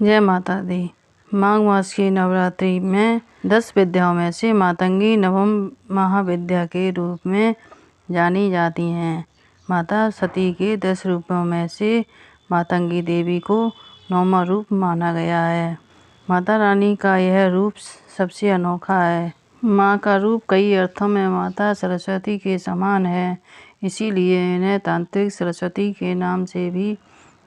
जय माता दी। माघ मास की नवरात्रि में 10 विद्याओं में से मातंगी नवम महाविद्या के रूप में जानी जाती हैं। माता सती के 10 रूपों में से मातंगी देवी को 9वां रूप माना गया है। माता रानी का यह रूप सबसे अनोखा है। माँ का रूप कई अर्थों में माता सरस्वती के समान है, इसीलिए इन्हें तांत्रिक सरस्वती के नाम से भी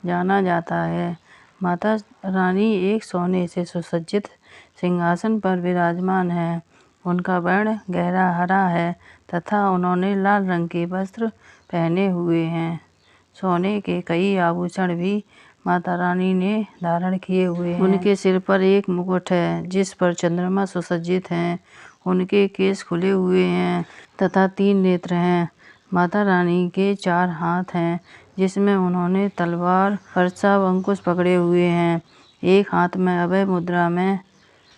जाना जाता है। माता रानी एक सोने से सुसज्जित सिंहासन पर विराजमान है। उनका वर्ण गहरा हरा है तथा उन्होंने लाल रंग के वस्त्र पहने हुए हैं। सोने के कई आभूषण भी माता रानी ने धारण किए हुए हैं। उनके सिर पर एक मुकुट है जिस पर चंद्रमा सुसज्जित हैं। उनके केश खुले हुए हैं तथा 3 नेत्र हैं। माता रानी के 4 हाथ हैं जिसमें उन्होंने तलवार, फरसा व अंकुश पकड़े हुए हैं। एक हाथ में अभय मुद्रा में।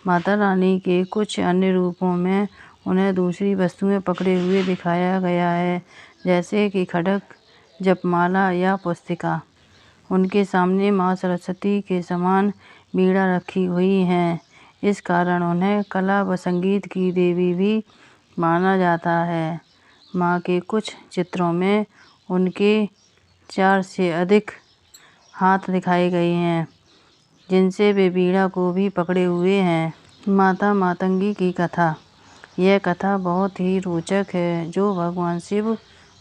माता रानी के कुछ अन्य रूपों में उन्हें दूसरी वस्तुएं पकड़े हुए दिखाया गया है, जैसे कि खड्ग, जपमाला या पुस्तिका। उनके सामने माँ सरस्वती के समान वीणा रखी हुई है। इस कारण उन्हें कला व संगीत की देवी भी माना जाता है। माँ के कुछ चित्रों में उनके 4 से अधिक हाथ दिखाए गए हैं, जिनसे वे वीणा को भी पकड़े हुए हैं। माता मातंगी की कथा। यह कथा बहुत ही रोचक है, जो भगवान शिव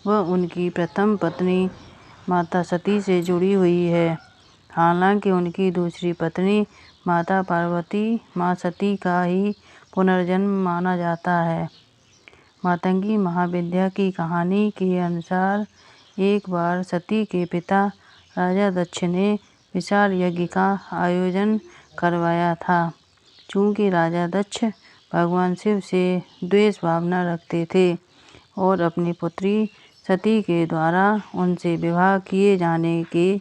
व उनकी प्रथम पत्नी माता सती से जुड़ी हुई है। हालांकि उनकी दूसरी पत्नी माता पार्वती माँ सती का ही पुनर्जन्म माना जाता है। मातंगी महाविद्या की कहानी के अनुसार एक बार सती के पिता राजा दक्ष ने विशाल यज्ञ का आयोजन करवाया था। चूँकि राजा दक्ष भगवान शिव से द्वेष भावना रखते थे और अपनी पुत्री सती के द्वारा उनसे विवाह किए जाने के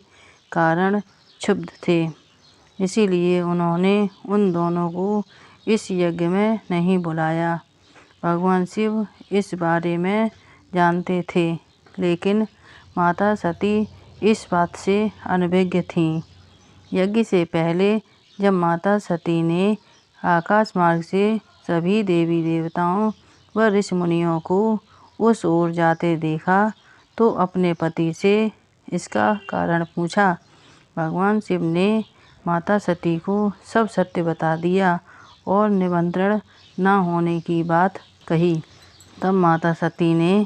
कारण क्षुब्ध थे, इसीलिए उन्होंने उन दोनों को इस यज्ञ में नहीं बुलाया। भगवान शिव इस बारे में जानते थे, लेकिन माता सती इस बात से अनभिज्ञ थीं। यज्ञ से पहले जब माता सती ने आकाश मार्ग से सभी देवी देवताओं व ऋषि मुनियों को उस ओर जाते देखा तो अपने पति से इसका कारण पूछा। भगवान शिव ने माता सती को सब सत्य बता दिया और निमंत्रण न होने की बात कही। तब माता सती ने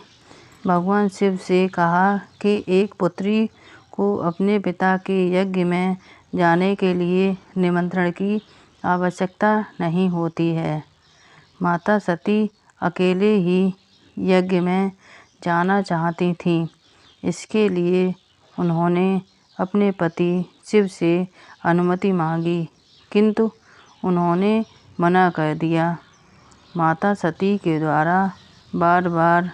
भगवान शिव से कहा कि एक पुत्री को अपने पिता के यज्ञ में जाने के लिए निमंत्रण की आवश्यकता नहीं होती है। माता सती अकेले ही यज्ञ में जाना चाहती थीं। इसके लिए उन्होंने अपने पति शिव से अनुमति मांगी, किंतु उन्होंने मना कर दिया। माता सती के द्वारा बार बार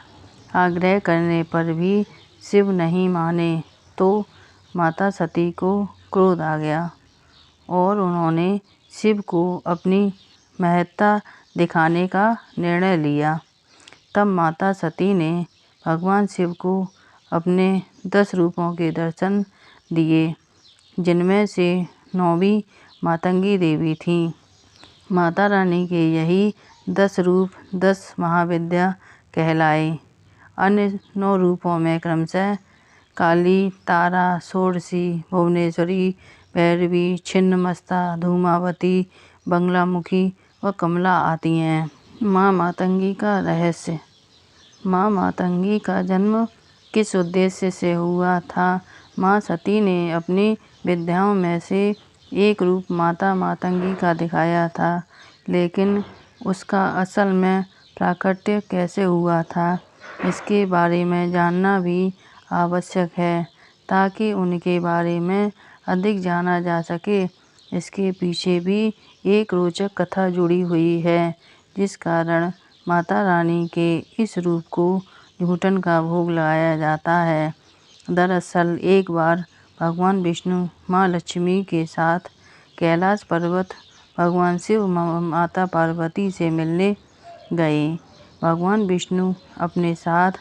आग्रह करने पर भी शिव नहीं माने तो माता सती को क्रोध आ गया और उन्होंने शिव को अपनी महत्ता दिखाने का निर्णय लिया। तब माता सती ने भगवान शिव को अपने 10 रूपों के दर्शन दिए, जिनमें से 9वीं मातंगी देवी थीं। माता रानी के यही 10 रूप 10 महाविद्या कहलाए। अन्य 9 रूपों में क्रमशः काली, तारा, षोडशी, भुवनेश्वरी, भैरवी, छिन्नमस्ता, धूमावती, बगलामुखी व कमला आती हैं। माँ मातंगी का रहस्य। माँ मातंगी का जन्म किस उद्देश्य से हुआ था? माँ सती ने अपनी विद्याओं में से एक रूप माता मातंगी का दिखाया था, लेकिन उसका असल में प्राकट्य कैसे हुआ था, इसके बारे में जानना भी आवश्यक है ताकि उनके बारे में अधिक जाना जा सके। इसके पीछे भी एक रोचक कथा जुड़ी हुई है, जिस कारण माता रानी के इस रूप को झूठन का भोग लगाया जाता है। दरअसल एक बार भगवान विष्णु माँ लक्ष्मी के साथ कैलाश पर्वत भगवान शिव माता पार्वती से मिलने गए। भगवान विष्णु अपने साथ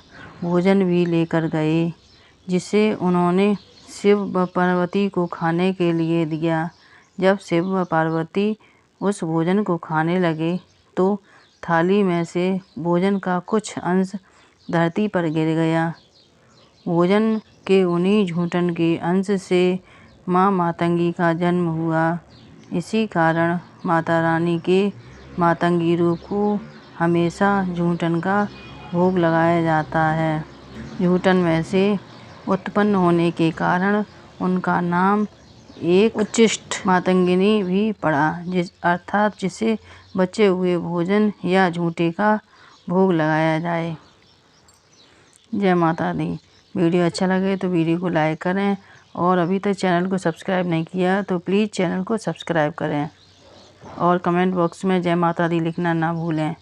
भोजन भी लेकर गए, जिसे उन्होंने शिव व पार्वती को खाने के लिए दिया। जब शिव व पार्वती उस भोजन को खाने लगे तो थाली में से भोजन का कुछ अंश धरती पर गिर गया। भोजन के उन्हीं झूठन के अंश से माँ मातंगी का जन्म हुआ। इसी कारण माता रानी के मातंगी रूप को हमेशा झूठन का भोग लगाया जाता है। झूठन में से उत्पन्न होने के कारण उनका नाम एक उच्छिष्ट मातंगिनी भी पड़ा, अर्थात जिसे बचे हुए भोजन या झूठे का भोग लगाया जाए। जय माता दी। वीडियो अच्छा लगे तो वीडियो को लाइक करें और अभी तक चैनल को सब्सक्राइब नहीं किया तो प्लीज़ चैनल को सब्सक्राइब करें और कमेंट बॉक्स में जय माता दी लिखना ना भूलें।